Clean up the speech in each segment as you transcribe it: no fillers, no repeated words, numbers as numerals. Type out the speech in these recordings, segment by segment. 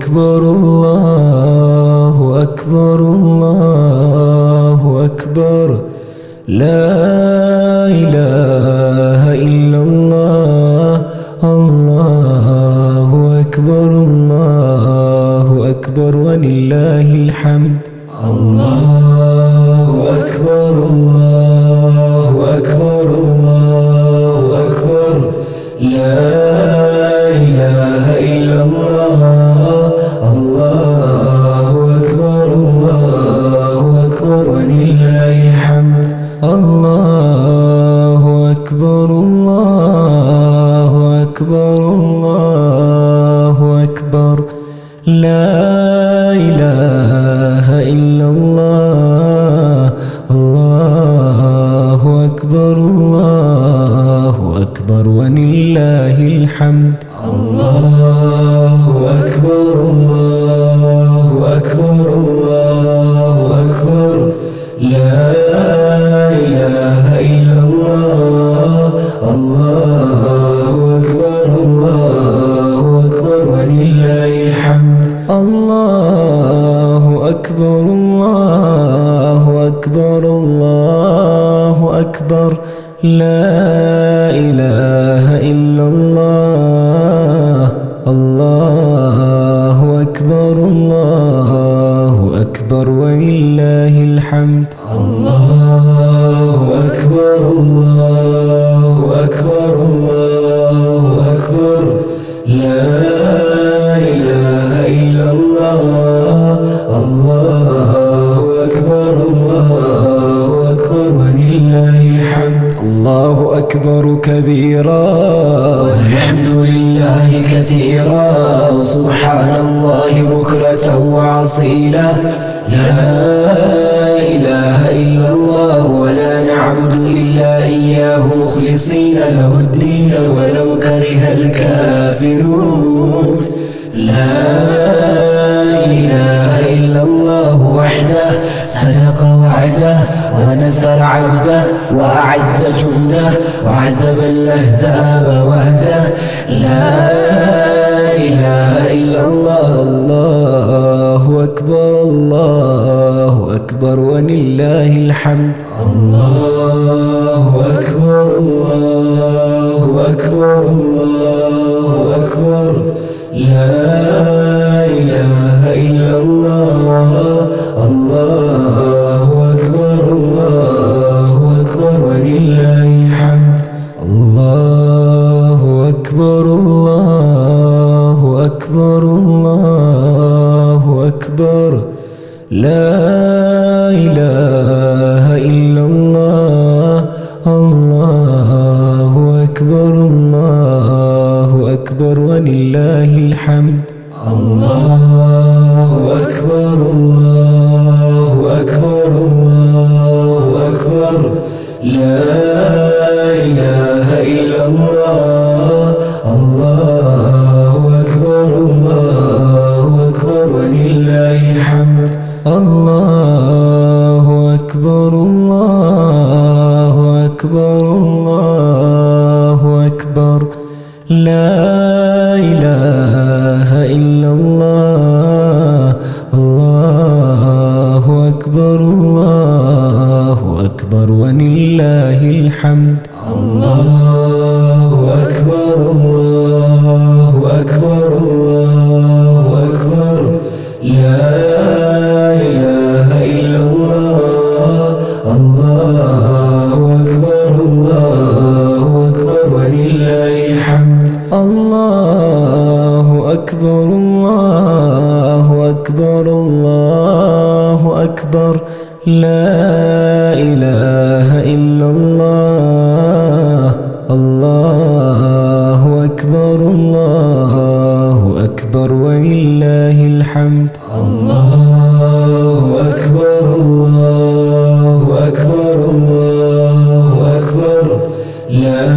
أكبر الله أكبر الله أكبر لا إله إلا الله الله أكبر الله أكبر ولله الحمد الله أكبر الله أكبر الله أكبر لا إله إلا الله الله أكبر الله أكبر ولله الحمد الله أكبر الله أكبر الله أكبر لا إله إلا الله الله أكبر الله أكبر ولله الحمد الله أكبر الله أكبر الله أكبر لا إله إلا الله الله أكبر الله أكبر ولله الحمد الله أكبر الله أكبر الله أكبر لا إله إلا الله الله أكبر الله أكبر ولله الحمد الله أكبر الله أكبر الله أكبر لا إله إلا الله الله أكبر الله أكبر ولله الحمد الله أكبر كبيرا والحمد لله كثيرا وسبحان الله بكرة وعصيلا لا إله إلا الله ولا نعبد إلا إياه مخلصين له الدين ولو كره الكافرون لا إله إلا الله وحده صدق وعده ونصر عبده وأعز جنده وعذب الأحزاب وحده لا إله إلا الله الله أكبر الله أكبر ولله الحمد الله أكبر الله أكبر الله أكبر لا إله إلا الله الله أكبر الله أكبر ولله الحمد الله أكبر الله أكبر الله أكبر لا إله إلا الله الله أكبر الله أكبر ولله الحمد الله أكبر الله أكبر الله أكبر لا إله إلا الله الله أكبر الله أكبر ولله الحمد الله أكبر الله أكبر الله أكبر لا إله إلا الله الله أكبر الله أكبر ولله الحمد الله أكبر الله أكبر الله أكبر لا إله إلا الله الله أكبر الله أكبر ولله الحمد الله أكبر الله أكبر الله أكبر لا إله إلا الله الله أكبر الله أكبر ولله الحمد الله أكبر الله أكبر الله أكبر لا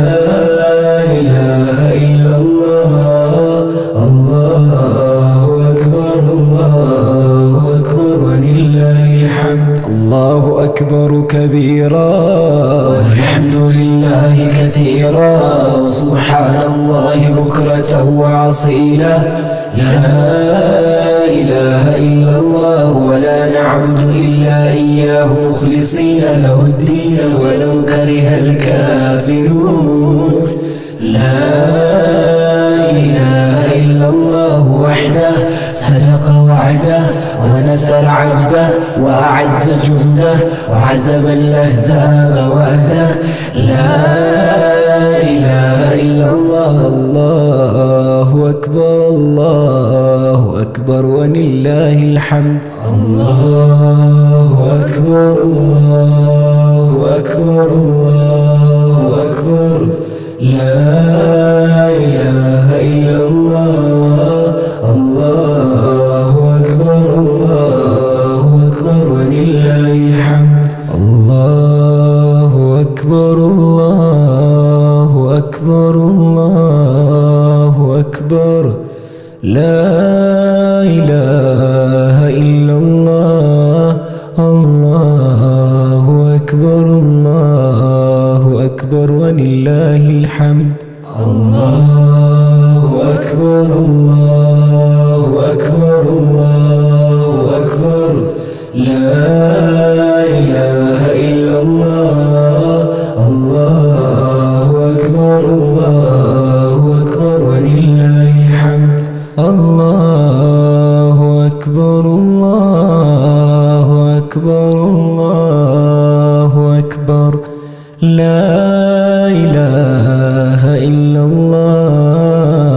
إله إلا الله الله أكبر الله أكبر ولله الحمد الله أكبر كبيرا والحمد لله كثيرا وسبحان الله بكرة وعصيلا وعصي له. لا إله إلا الله ولا نعبد إلا إياه مخلصين له الدين ولو كره الكافرون. لا إله إلا الله وحده صدق وعده ونصر عبده وأعز جنده وعزم الأحزاب وحده. لا إله إلا الله. الله أكبر الله أكبر ولله الحمد. الله أكبر الله أكبر الله أكبر. لا إله إلا الله. الله أكبر الله أكبر ولله الحمد. الله أكبر الله أكبر الله أكبر. لا إله إلا الله. الله أكبر الله أكبر ولله الحمد. الله أكبر الله أكبر الله أكبر. لا إله إلا الله. الله أكبر الله أكبر ولله الحمد. الله أكبر الله أكبر الله أكبر. لا إله إلا الله.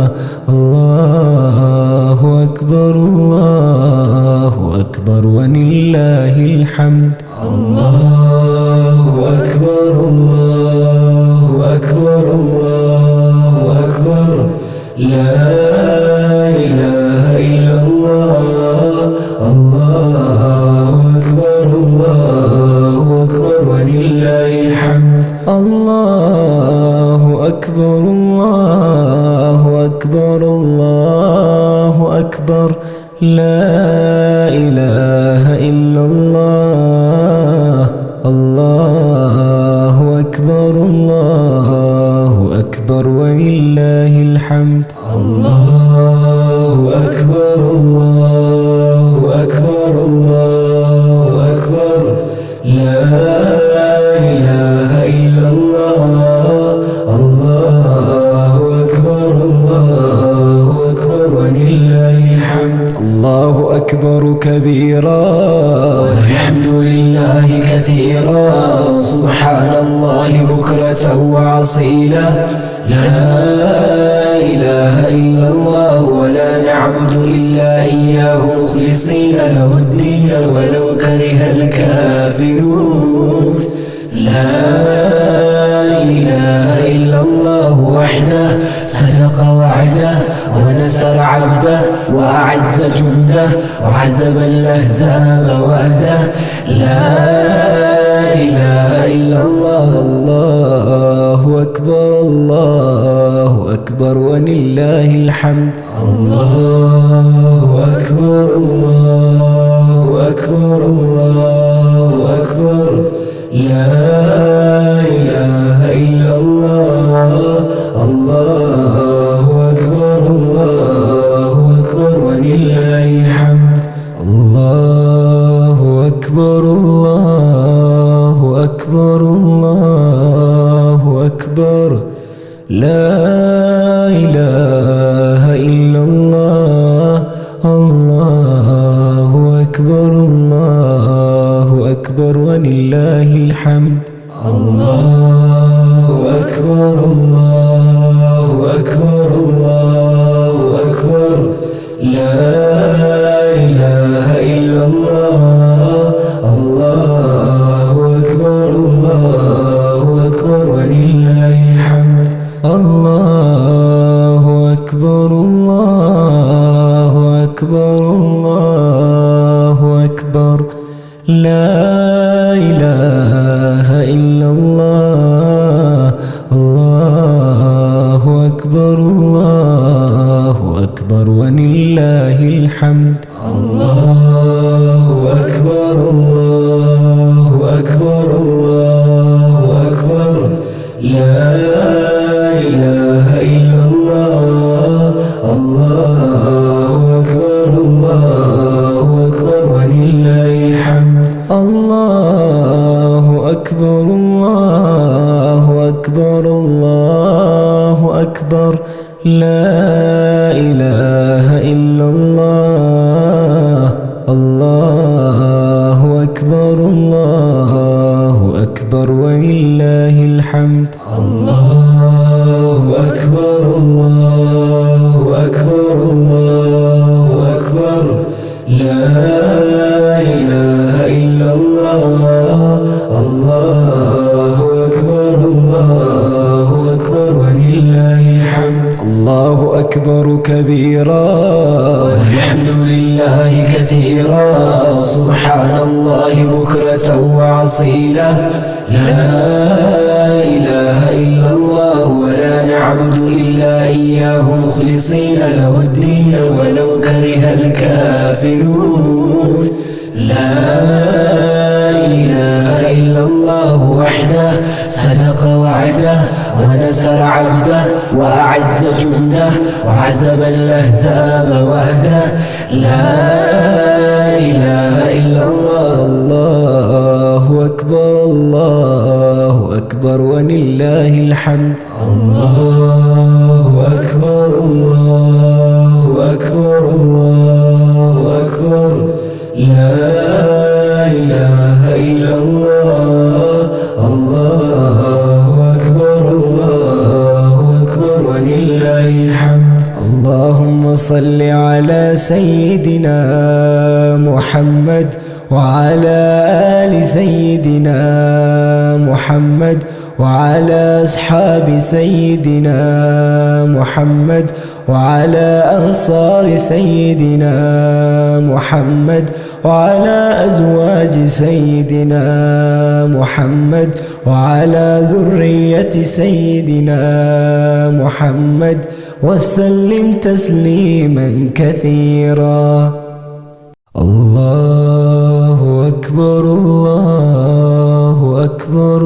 الله أكبر الله أكبر ولله الحمد. الله أكبر الله أكبر الله أكبر. لا إله إلا الله. الله أكبر الله أكبر ولله الحمد. الله أكبر الله أكبر الله أكبر. لا إله إلا الله. الله أكبر الله أكبر ولله الحمد. الله أكبر الله أكبر الله أكبر. لا إله إلا الله. الله أكبر الله أكبر ولله الحمد. الله أكبر كبيرا والحمد لله كثيرا سبحان الله بكرة وأصيلا. لا إله إلا الله ولا نعبد إلا إياه مخلصين له الدين ولو كره الكافرون. لا إله إلا الله وحده صدق وعده ونصر عبده وأعز جنده وعزم الأحزاب وحده. لا إله إلا الله. الله أكبر الله أكبر ولله الحمد. الله أكبر الله أكبر الله أكبر. لا إله إلا الله. الله أكبر الله أكبر ولله الحمد. الله أكبر الله أكبر الله أكبر. لا إله إلا الله. الله أكبر الله أكبر ولله الحمد. الله أكبر الله أكبر الله أكبر. لا إله إلا الله. الله أكبر الله أكبر ولله الحمد. الله أكبر الله أكبر الله أكبر. لا إله إلا الله. الله أكبر الله أكبر ولله الحمد. الله أكبر الله أكبر الله أكبر. لا إله إلا الله. الله أكبر الله أكبر ولله الحمد الله أكبر الله أكبر الله أكبر لا إله إلا الله الله أكبر الله أكبر ولله الحمد الله أكبر الله أكبر الله أكبر لا إله إلا الله الله أكبر الله أكبر ولله الحمد الله أكبر كبيرا والحمد لله كثيرا سبحان الله بكرة وأصيلا لا إله إلا الله ولا نعبد إلا إياه مخلصين له الدين ولو كره الكافرون لا إله إلا الله وحده صدق وعده ونصر عبده وأعز جنده وعزب الأحزاب وحده لا إله إلا الله الله أكبر الله أكبر ولله الحمد الله أكبر الله أكبر الله أكبر لا إله إلا الله الله أكبر الله أكبر ولله الحمد اللهم صل على سيدنا محمد وعلى آل سيدنا محمد وعلى أصحاب سيدنا محمد وعلى أنصار سيدنا محمد وعلى أزواج سيدنا محمد وعلى ذرية سيدنا محمد وسلم تسليما كثيرا الله أكبر الله أكبر